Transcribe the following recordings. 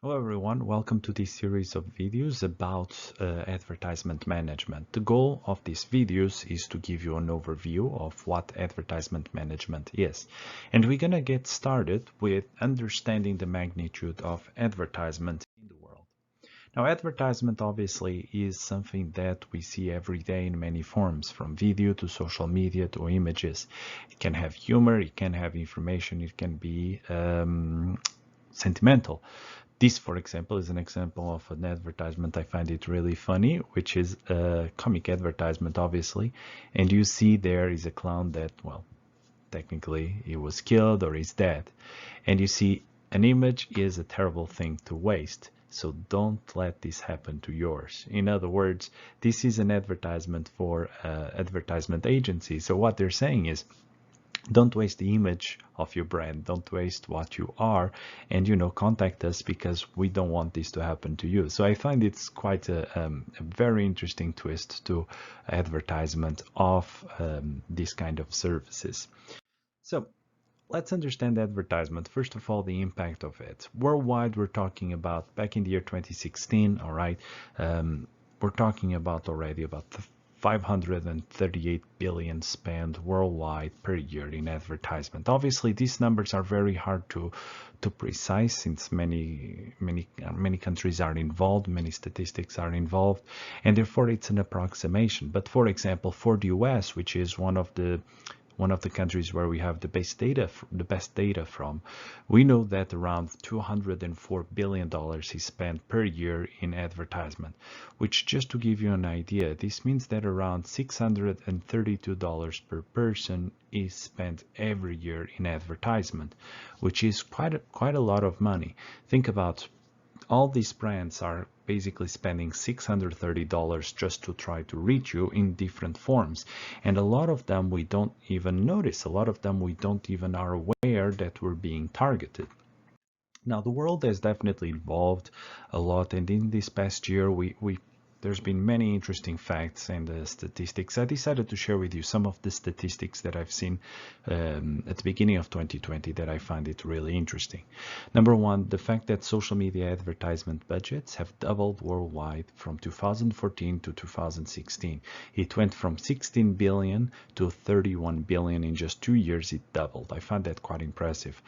Hello everyone, welcome to this series of videos about advertisement management. The goal of these videos is to give you an overview of what advertisement management is. And we're going to get started with understanding the magnitude of advertisement in the world. Now, advertisement obviously is something that we see every day in many forms, from video to social media to images. It can have humor, it can have information, it can be sentimental. This, for example, is an example of an advertisement. I find it really funny, which is a comic advertisement, obviously. And you see there is a clown that, well, technically he was killed or is dead. And you see an image is a terrible thing to waste. So don't let this happen to yours. In other words, this is an advertisement for advertisement agency. So what they're saying is, don't waste the image of your brand, don't waste what you are, and contact us because we don't want this to happen to you. So I find it's quite a very interesting twist to advertisement of this kind of services. So let's understand advertisement. First of all, the impact of it worldwide. We're talking about back in the year 2016. All right, we're talking about already about 538 billion spent worldwide per year in advertisement. Obviously, these numbers are very hard to precise since many countries are involved, many statistics are involved, and therefore it's an approximation. But for example, for the US, which is one of the countries where we have the best data from, we know that around $204 billion is spent per year in advertisement, which, just to give you an idea, this means that around $632 per person is spent every year in advertisement, which is quite a lot of money. Think about all these brands are basically spending $630 just to try to reach you in different forms. And a lot of them we don't even notice. A lot of them we don't even are aware that we're being targeted. Now, the world has definitely evolved a lot, and in this past year, there's been many interesting facts and statistics. I decided to share with you some of the statistics that I've seen at the beginning of 2020 that I find it really interesting. Number one, the fact that social media advertisement budgets have doubled worldwide from 2014 to 2016. It went from 16 billion to 31 billion in just 2 years. It doubled. I find that quite impressive.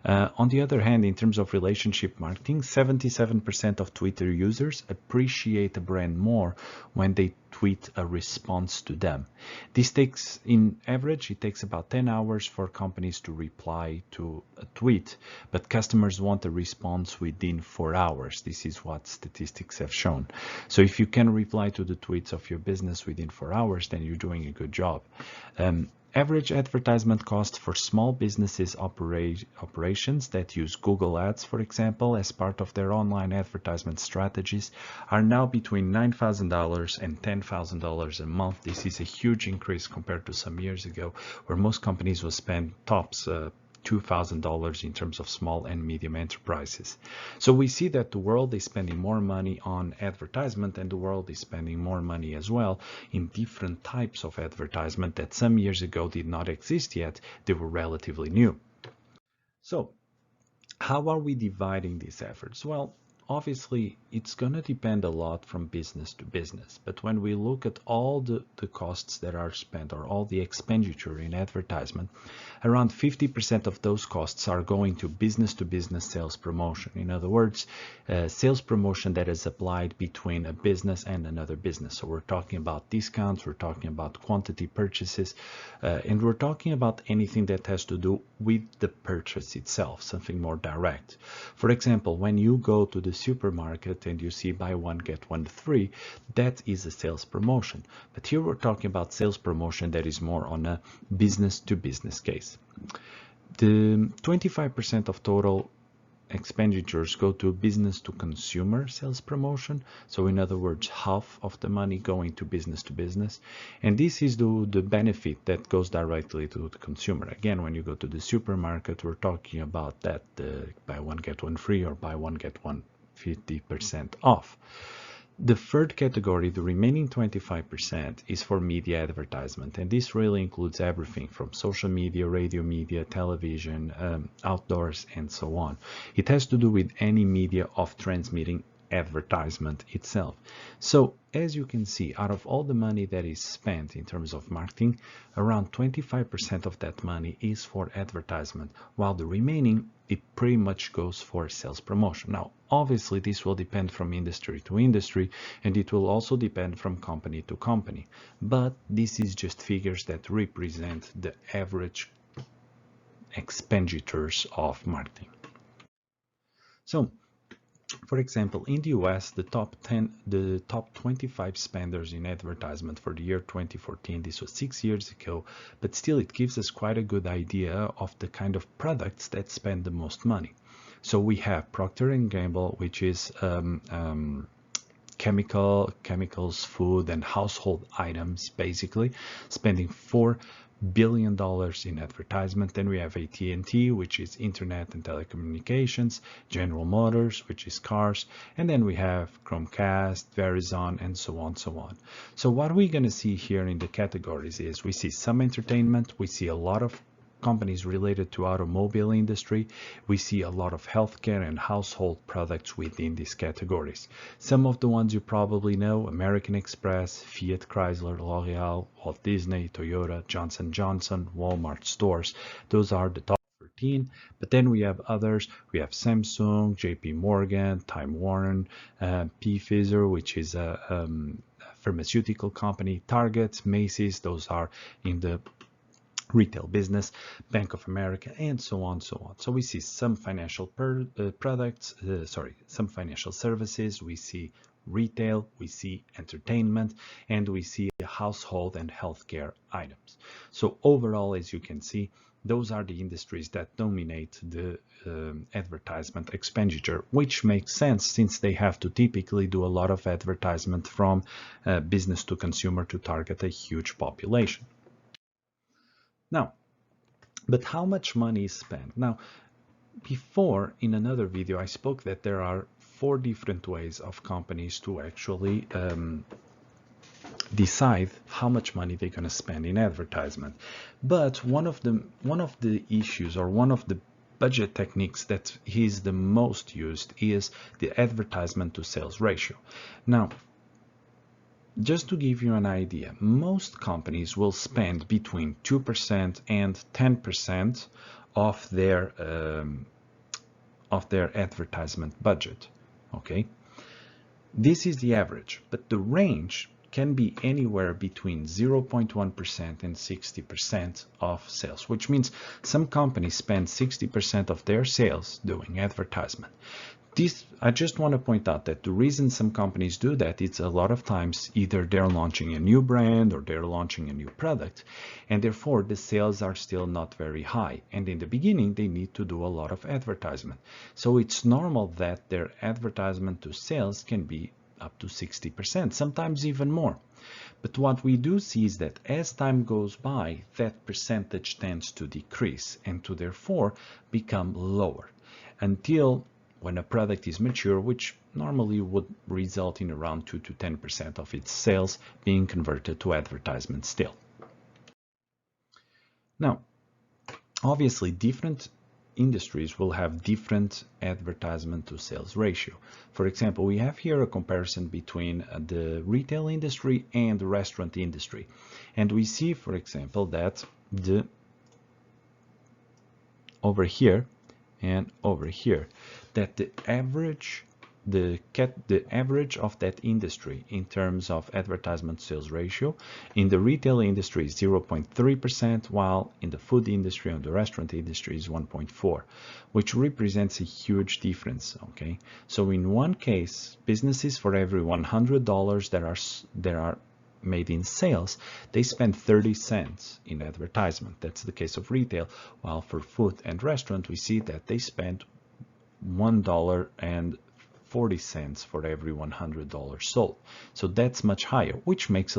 On the other hand, in terms of relationship marketing, 77% of Twitter users appreciate a brand more when they tweet a response to them. This takes, in average, it takes about 10 hours for companies to reply to a tweet, but customers want a response within 4 hours. This is what statistics have shown. So if you can reply to the tweets of your business within 4 hours, then you're doing a good job. Average advertisement cost for small businesses operations that use Google Ads, for example, as part of their online advertisement strategies are now between $9,000 and $10,000 a month. This is a huge increase compared to some years ago, where most companies will spend tops $2,000 in terms of small and medium enterprises. So we see that the world is spending more money on advertisement, and the world is spending more money as well in different types of advertisement that some years ago did not exist yet. They were relatively new. So how are we dividing these efforts? Well, obviously, it's going to depend a lot from business to business. But when we look at all the costs that are spent, or all the expenditure in advertisement, around 50% of those costs are going to business sales promotion. In other words, sales promotion that is applied between a business and another business. So we're talking about discounts, we're talking about quantity purchases, and we're talking about anything that has to do with the purchase itself, something more direct. For example, when you go to the supermarket and you see buy one get one free, that is a sales promotion. But here we're talking about sales promotion that is more on a business to business case. The 25% of total expenditures go to business to consumer sales promotion. So in other words, half of the money going to business, and this is the benefit that goes directly to the consumer. Again, when you go to the supermarket, we're talking about that buy one get one free, or buy one get one 50% off. The third category, the remaining 25%, is for media advertisement, and this really includes everything from social media, radio media, television, outdoors, and so on. It has to do with any media of transmitting advertisement itself. So as you can see, out of all the money that is spent in terms of marketing, around 25% of that money is for advertisement, while the remaining, it pretty much goes for sales promotion. Now, obviously, this will depend from industry to industry, and it will also depend from company to company. But this is just figures that represent the average expenditures of marketing. So, for example, in the US, the top 25 spenders in advertisement for the year 2014, this was 6 years ago, but still it gives us quite a good idea of the kind of products that spend the most money. So we have Procter & Gamble, which is chemicals, food, and household items, basically, spending $4 billion in advertisement. Then we have AT&T, which is internet and telecommunications, General Motors, which is cars, and then we have Chromecast, Verizon, and so on, so on. So what we're going to see here in the categories is we see some entertainment, we see a lot of companies related to automobile industry, we see a lot of healthcare and household products within these categories. Some of the ones you probably know: American Express, Fiat Chrysler, L'Oreal, Walt Disney, Toyota, Johnson & Johnson, Walmart stores. Those are the top 13. But then we have others. We have Samsung, JP Morgan, Time Warner, Pfizer, which is a pharmaceutical company, Target, Macy's. Those are in the retail business, Bank of America, and so on, so on. So we see some financial some financial services, we see retail, we see entertainment, and we see household and healthcare items. So overall, as you can see, those are the industries that dominate the advertisement expenditure, which makes sense since they have to typically do a lot of advertisement from business to consumer to target a huge population. Now, but how much money is spent? Now, before in another video, I spoke that there are 4 different ways of companies to actually decide how much money they're going to spend in advertisement. But one of the issues, or one of the budget techniques that is the most used, is the advertisement to sales ratio. Now, just to give you an idea, most companies will spend between 2% and 10% of their advertisement budget. Okay, this is the average, but the range can be anywhere between 0.1% and 60% of sales, which means some companies spend 60% of their sales doing advertisement. I just want to point out that the reason some companies do that, it's a lot of times either they're launching a new brand or they're launching a new product, and therefore the sales are still not very high. And in the beginning, they need to do a lot of advertisement. So it's normal that their advertisement to sales can be up to 60%, sometimes even more. But what we do see is that as time goes by, that percentage tends to decrease and to therefore become lower until when a product is mature, which normally would result in around 2 to 10% of its sales being converted to advertisement still. Now, obviously, different industries will have different advertisement to sales ratio. For example, we have here a comparison between the retail industry and the restaurant industry. And we see, for example, that over here and over here, that the average of that industry in terms of advertisement sales ratio in the retail industry is 0.3%, while in the food industry and the restaurant industry is 1.4%, which represents a huge difference. Okay, so in one case, businesses, for every $100 that are made in sales, they spend 30 cents in advertisement. That's the case of retail, while for food and restaurant we see that they spend $1.40 for every $100 sold. So that's much higher, which makes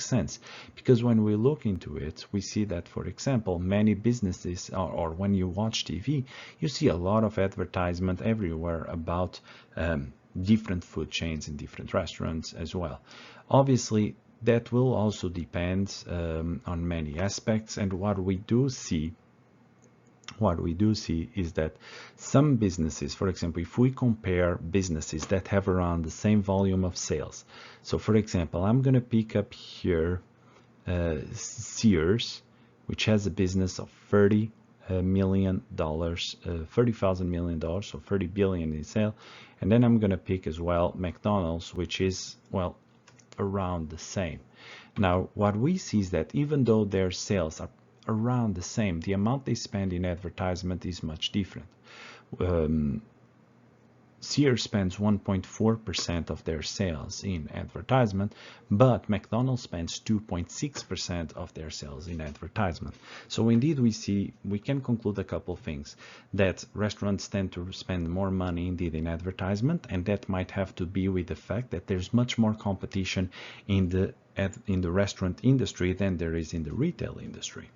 sense, because when we look into it, we see that, for example, many businesses, or when you watch TV, you see a lot of advertisement everywhere about different food chains in different restaurants as well. Obviously, that will also depend on many aspects, and what we do see is that some businesses, for example, if we compare businesses that have around the same volume of sales. So for example, I'm going to pick up here Sears, which has a business of $30 million, $30,000 million, so 30 billion in sale. And then I'm going to pick as well McDonald's, which is, well, around the same. Now, what we see is that even though their sales are around the same, the amount they spend in advertisement is much different. Sears spends 1.4% of their sales in advertisement, but McDonald's spends 2.6% of their sales in advertisement. So indeed we can conclude a couple things, that restaurants tend to spend more money indeed in advertisement, and that might have to be with the fact that there's much more competition in the restaurant industry than there is in the retail industry.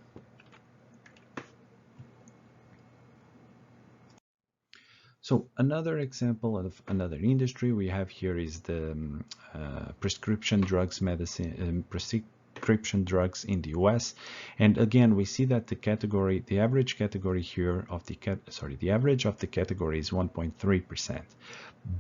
So another example of another industry we have here is the prescription drugs prescription drugs in the US. And again, we see that the average category here of the average of the category is 1.3%.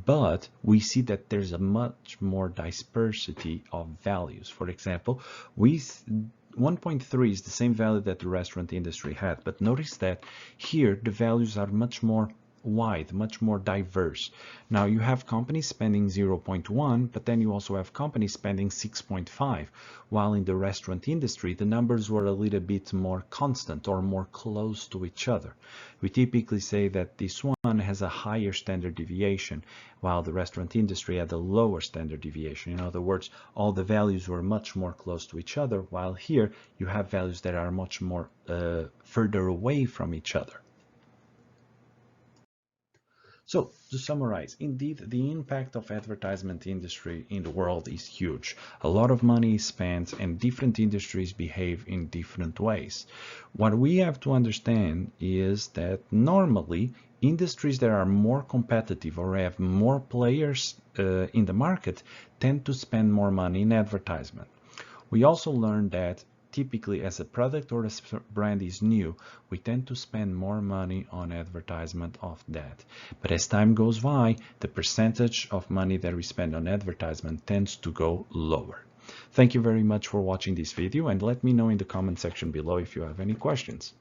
But we see that there's a much more dispersity of values. For example, 1.3 is the same value that the restaurant industry had, but notice that here the values are much more wide, much more diverse. Now you have companies spending 0.1, but then you also have companies spending 6.5, while in the restaurant industry the numbers were a little bit more constant or more close to each other. We typically say that this one has a higher standard deviation, while the restaurant industry had a lower standard deviation. In other words, all the values were much more close to each other, while here you have values that are much more further away from each other. So to summarize, indeed, the impact of advertisement industry in the world is huge. A lot of money is spent and different industries behave in different ways. What we have to understand is that normally industries that are more competitive or have more players in the market tend to spend more money in advertisement. We also learned that typically as a product or a brand is new, we tend to spend more money on advertisement of that. But as time goes by, the percentage of money that we spend on advertisement tends to go lower. Thank you very much for watching this video, and let me know in the comment section below if you have any questions.